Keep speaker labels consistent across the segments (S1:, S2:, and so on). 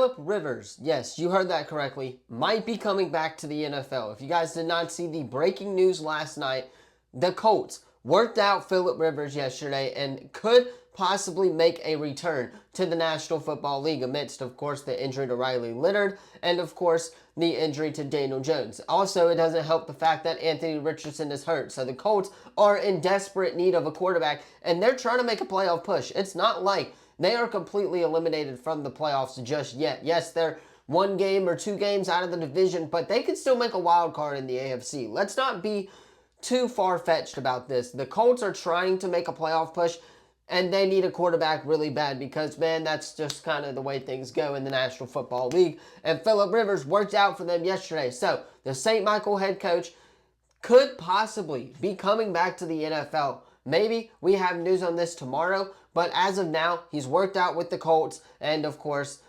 S1: Philip Rivers, yes, you heard that correctly, might be coming back to the NFL. If you guys did not see the breaking news last night, the Colts worked out Philip Rivers yesterday and could possibly make a return to the National Football League amidst, of course, the injury to Riley Leonard and, of course, the injury to Daniel Jones. Also, it doesn't help the fact that Anthony Richardson is hurt. So the Colts are in desperate need of a quarterback, and they're trying to make a playoff push. It's not like they are completely eliminated from the playoffs just yet. Yes, they're 1 game or 2 games out of the division, but they could still make a wild card in the AFC. Let's not be too far-fetched about this. The Colts are trying to make a playoff push, and they need a quarterback really bad because, man, that's just kind of the way things go in the National Football League. And Philip Rivers worked out for them yesterday. So the St. Michael head coach could possibly be coming back to the NFL. Maybe we have news on this tomorrow, but as of now, he's worked out with the Colts. And, of course,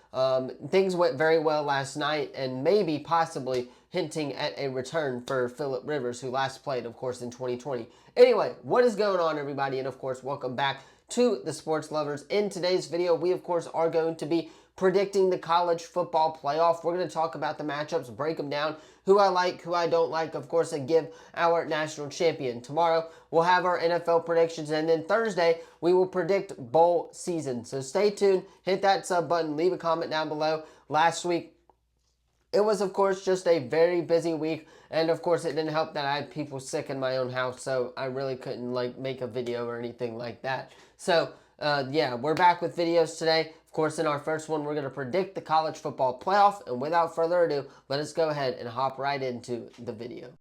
S1: things went very well last night and maybe possibly hinting at a return for Philip Rivers, who last played, of course, in 2020. Anyway, what is going on, everybody? And, of course, welcome back to the Sports Lovers. In today's video, we, of course, are going to be predicting the college football playoff. We're going to talk about the matchups, break them down, who I like, who I don't like, of course, and give our national champion. Tomorrow, we'll have our NFL predictions, and then Thursday, we will predict bowl season. So stay tuned, hit that sub button, leave a comment down below. Last week, it was, of course, just a very busy week, and, of course, it didn't help that I had people sick in my own house, so I really couldn't, make a video or anything like that. So, yeah, we're back with videos today. Of course, in our first one, we're going to predict the college football playoff, and without further ado, let us go ahead and hop right into the video.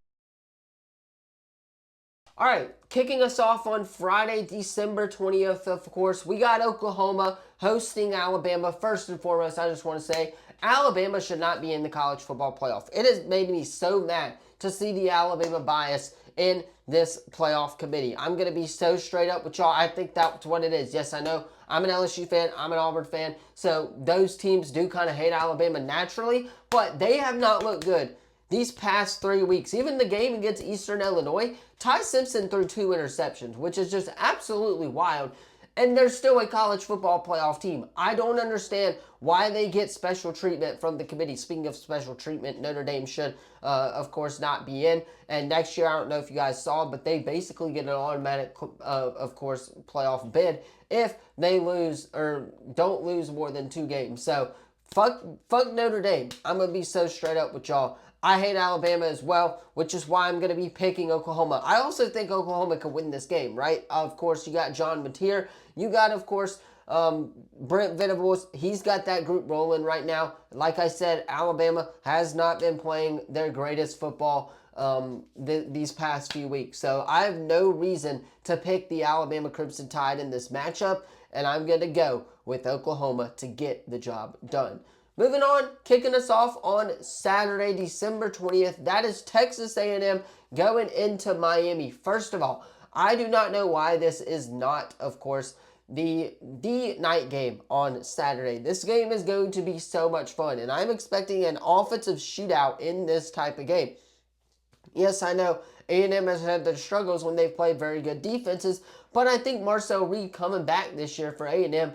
S1: All right, kicking us off on Friday, December 20th, of course, we got Oklahoma hosting Alabama. First and foremost, I just want to say, Alabama should not be in the college football playoff. It has made me so mad to see the Alabama bias in this playoff committee. I'm going to be so straight up with y'all. I think that's what it is. Yes, I know I'm an LSU fan. I'm an Auburn fan. So those teams do kind of hate Alabama naturally, but they have not looked good these past 3 weeks. Even the game against Eastern Illinois, Ty Simpson threw 2 interceptions, which is just absolutely wild. And they're still a college football playoff team. I don't understand why they get special treatment from the committee. Speaking of special treatment, Notre Dame should, of course, not be in. And next year, I don't know if you guys saw, but they basically get an automatic, of course, playoff bid if they lose or don't lose more than 2 games. So, fuck Notre Dame. I'm going to be so straight up with y'all. I hate Alabama as well, which is why I'm going to be picking Oklahoma. I also think Oklahoma could win this game, right? Of course, you got John Mateer. You got, of course, Brent Venables. He's got that group rolling right now. Like I said, Alabama has not been playing their greatest football these past few weeks. So I have no reason to pick the Alabama Crimson Tide in this matchup, and I'm going to go with Oklahoma to get the job done. Moving on, kicking us off on Saturday, December 20th, that is Texas A&M going into Miami. First of all, I do not know why this is not, of course, the night game on Saturday. This game is going to be so much fun, and I'm expecting an offensive shootout in this type of game. Yes, I know A&M has had their struggles when they've played very good defenses, but I think Marcel Reed coming back this year for A&M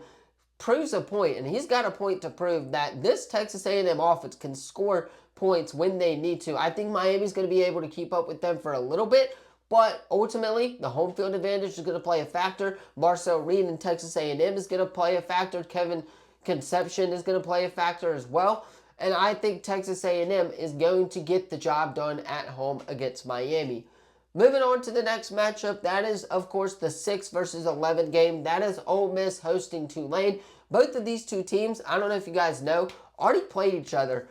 S1: proves a point, and he's got a point to prove that this Texas A&M offense can score points when they need to. I think Miami's going to be able to keep up with them for a little bit, but ultimately, the home field advantage is going to play a factor. Marcel Reed and Texas A&M is going to play a factor. Kevin Concepcion is going to play a factor as well. And I think Texas A&M is going to get the job done at home against Miami. Moving on to the next matchup, that is, of course, the 6 versus 11 game. That is Ole Miss hosting Tulane. Both of these two teams, I don't know if you guys know, already played each other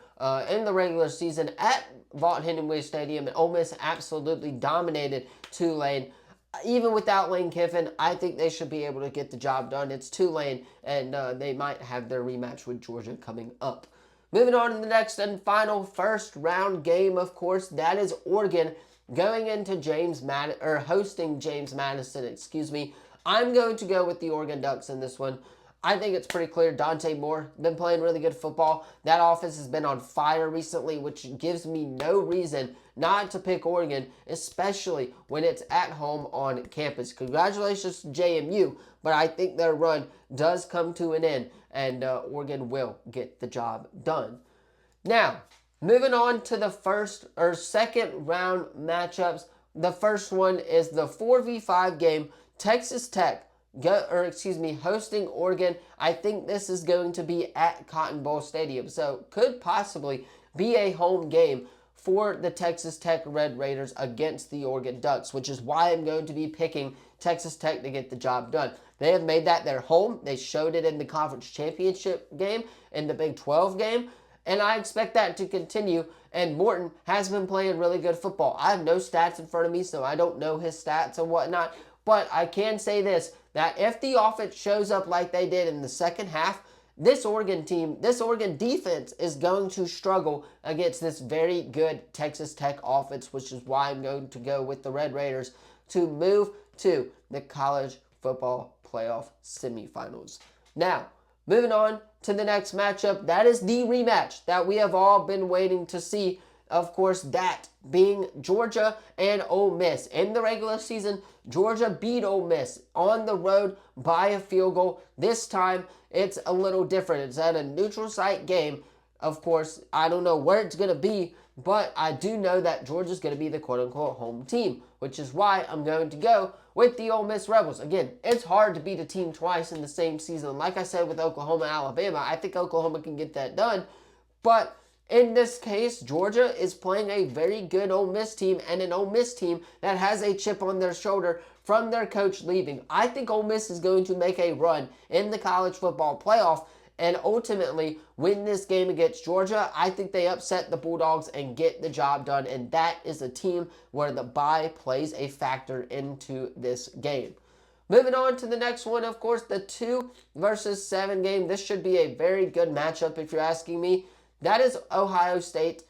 S1: in the regular season at Vaught-Hemingway Stadium, and Ole Miss absolutely dominated Tulane. Even without Lane Kiffin, I think they should be able to get the job done. It's Tulane, and they might have their rematch with Georgia coming up. Moving on to the next and final first round game, of course, that is Oregon going into hosting James Madison, excuse me. I'm going to go with the Oregon Ducks in this one. I think it's pretty clear. Dante Moore been playing really good football. That offense has been on fire recently, which gives me no reason not to pick Oregon, especially when it's at home on campus. Congratulations to JMU, but I think their run does come to an end and Oregon will get the job done. Now, moving on to the first or second round matchups. The first one is the 4v5 game, Texas Tech hosting Oregon. I think this is going to be at Cotton Bowl Stadium, so could possibly be a home game for the Texas Tech Red Raiders against the Oregon Ducks, which is why I'm going to be picking Texas Tech to get the job done. They have made that their home. They showed it in the conference championship game, in the Big 12 game, and I expect that to continue. And Morton has been playing really good football. I have no stats in front of me, so I don't know his stats and whatnot, but I can say this, that if the offense shows up like they did in the second half, this Oregon defense is going to struggle against this very good Texas Tech offense, which is why I'm going to go with the Red Raiders to move to the college football playoff semifinals. Now, moving on to the next matchup, that is the rematch that we have all been waiting to see. Of course, that being Georgia and Ole Miss. In the regular season, Georgia beat Ole Miss on the road by a field goal. This time, it's a little different. It's at a neutral site game. Of course, I don't know where it's going to be, but I do know that Georgia's going to be the quote-unquote home team, which is why I'm going to go with the Ole Miss Rebels. Again, it's hard to beat a team twice in the same season. Like I said with Oklahoma and Alabama, I think Oklahoma can get that done, but in this case, Georgia is playing a very good Ole Miss team, and an Ole Miss team that has a chip on their shoulder from their coach leaving. I think Ole Miss is going to make a run in the college football playoff and ultimately win this game against Georgia. I think they upset the Bulldogs and get the job done, and that is a team where the bye plays a factor into this game. Moving on to the next one, of course, the 2 versus 7 game. This should be a very good matchup if you're asking me. That is Ohio State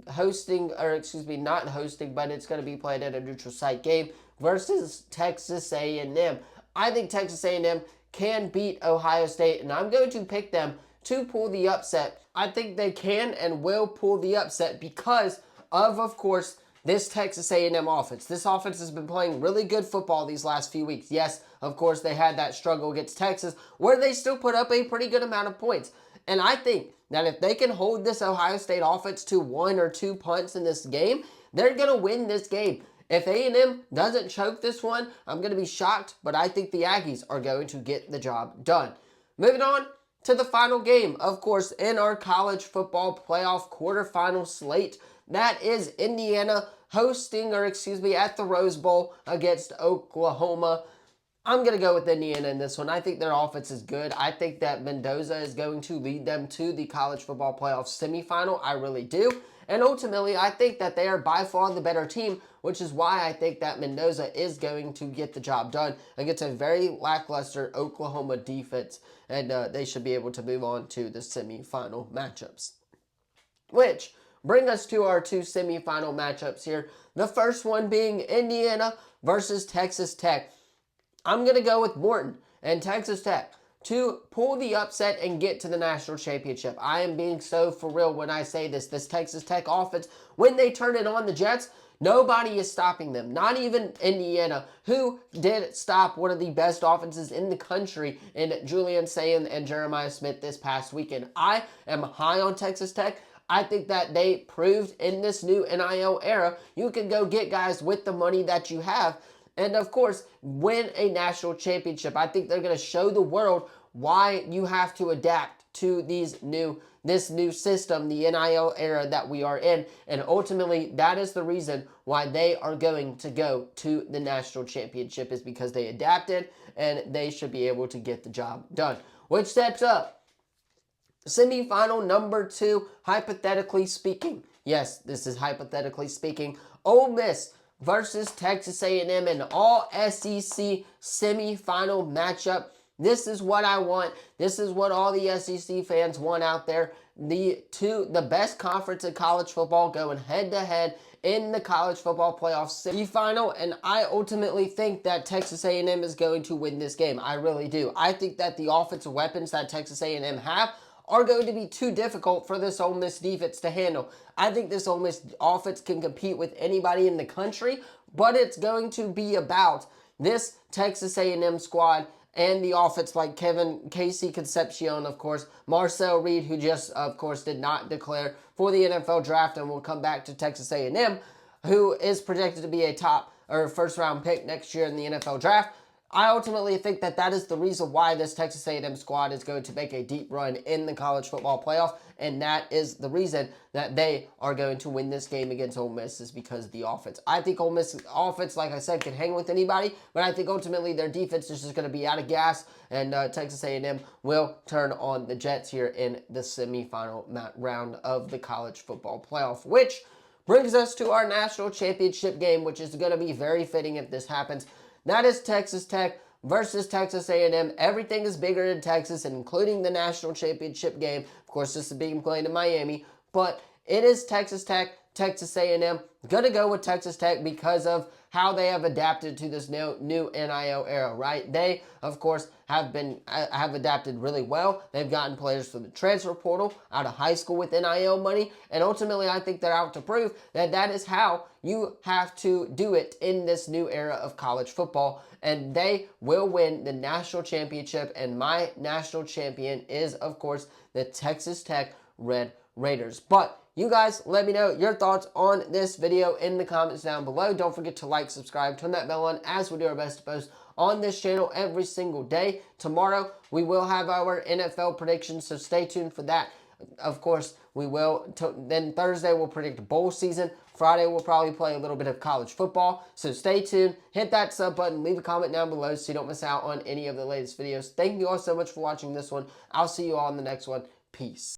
S1: hosting, not hosting, but it's going to be played at a neutral site game versus Texas A&M. I think Texas A&M can beat Ohio State, and I'm going to pick them to pull the upset. I think they can and will pull the upset because of course, this Texas A&M offense. This offense has been playing really good football these last few weeks. Yes, of course, they had that struggle against Texas where they still put up a pretty good amount of points. And I think that if they can hold this Ohio State offense to 1 or 2 punts in this game, they're going to win this game. If A&M doesn't choke this one, I'm going to be shocked, but I think the Aggies are going to get the job done. Moving on to the final game, of course, in our college football playoff quarterfinal slate. That is Indiana hosting, at the Rose Bowl against Oklahoma. I'm going to go with Indiana in this one. I think their offense is good. I think that Mendoza is going to lead them to the college football playoff semifinal. I really do. And ultimately, I think that they are by far the better team, which is why I think that Mendoza is going to get the job done against a very lackluster Oklahoma defense. And they should be able to move on to the semifinal matchups. Which bring us to our 2 semifinal matchups here. The first one being Indiana versus Texas Tech. I'm going to go with Morton and Texas Tech to pull the upset and get to the national championship. I am being so for real when I say this. This Texas Tech offense, when they turn it on the Jets, nobody is stopping them. Not even Indiana, who did stop one of the best offenses in the country in Julian Sayin and Jeremiah Smith this past weekend. I am high on Texas Tech. I think that they proved in this new NIL era, you can go get guys with the money that you have and, of course, win a national championship. I think they're going to show the world why you have to adapt to this new system, the NIL era that we are in. And ultimately, that is the reason why they are going to go to the national championship, is because they adapted and they should be able to get the job done. Which sets up semifinal number 2, hypothetically speaking. Yes, this is hypothetically speaking. Ole Miss versus Texas A&M, an all-SEC semifinal matchup. This is what I want. This is what all the SEC fans want out there. The best conference in college football going head-to-head in the college football playoff semifinal, and I ultimately think that Texas A&M is going to win this game. I really do. I think that the offensive weapons that Texas A&M have are going to be too difficult for this Ole Miss defense to handle. I think this Ole Miss offense can compete with anybody in the country, but it's going to be about this Texas A&M squad and the offense like Casey Concepcion, of course, Marcel Reed, who just, of course, did not declare for the NFL draft and will come back to Texas A&M, who is projected to be a top or first round pick next year in the NFL draft. I ultimately think that that is the reason why this Texas A&M squad is going to make a deep run in the college football playoff, and that is the reason that they are going to win this game against Ole Miss, is because of the offense. I think Ole Miss offense, like I said, can hang with anybody, but I think ultimately their defense is just going to be out of gas, and Texas A&M will turn on the Jets here in the semifinal round of the college football playoff, which brings us to our national championship game, which is going to be very fitting if this happens. That is Texas Tech versus Texas A&M. Everything is bigger in Texas, including the national championship game. Of course, this is being played in Miami, but it is Texas Tech, Texas A&M. Gonna go with Texas Tech because of how they have adapted to this new NIL era, right? They, of course, have adapted really well. They've gotten players from the transfer portal out of high school with NIL money, and ultimately I think they're out to prove that that is how you have to do it in this new era of college football, and they will win the national championship, and my national champion is, of course, the Texas Tech Red Raiders. But you guys, let me know your thoughts on this video in the comments down below. Don't forget to like, subscribe, turn that bell on, as we do our best to post on this channel every single day. Tomorrow, we will have our NFL predictions, so stay tuned for that. Of course, we will. Then Thursday, we'll predict bowl season. Friday, we'll probably play a little bit of college football. So stay tuned. Hit that sub button. Leave a comment down below so you don't miss out on any of the latest videos. Thank you all so much for watching this one. I'll see you all in the next one. Peace.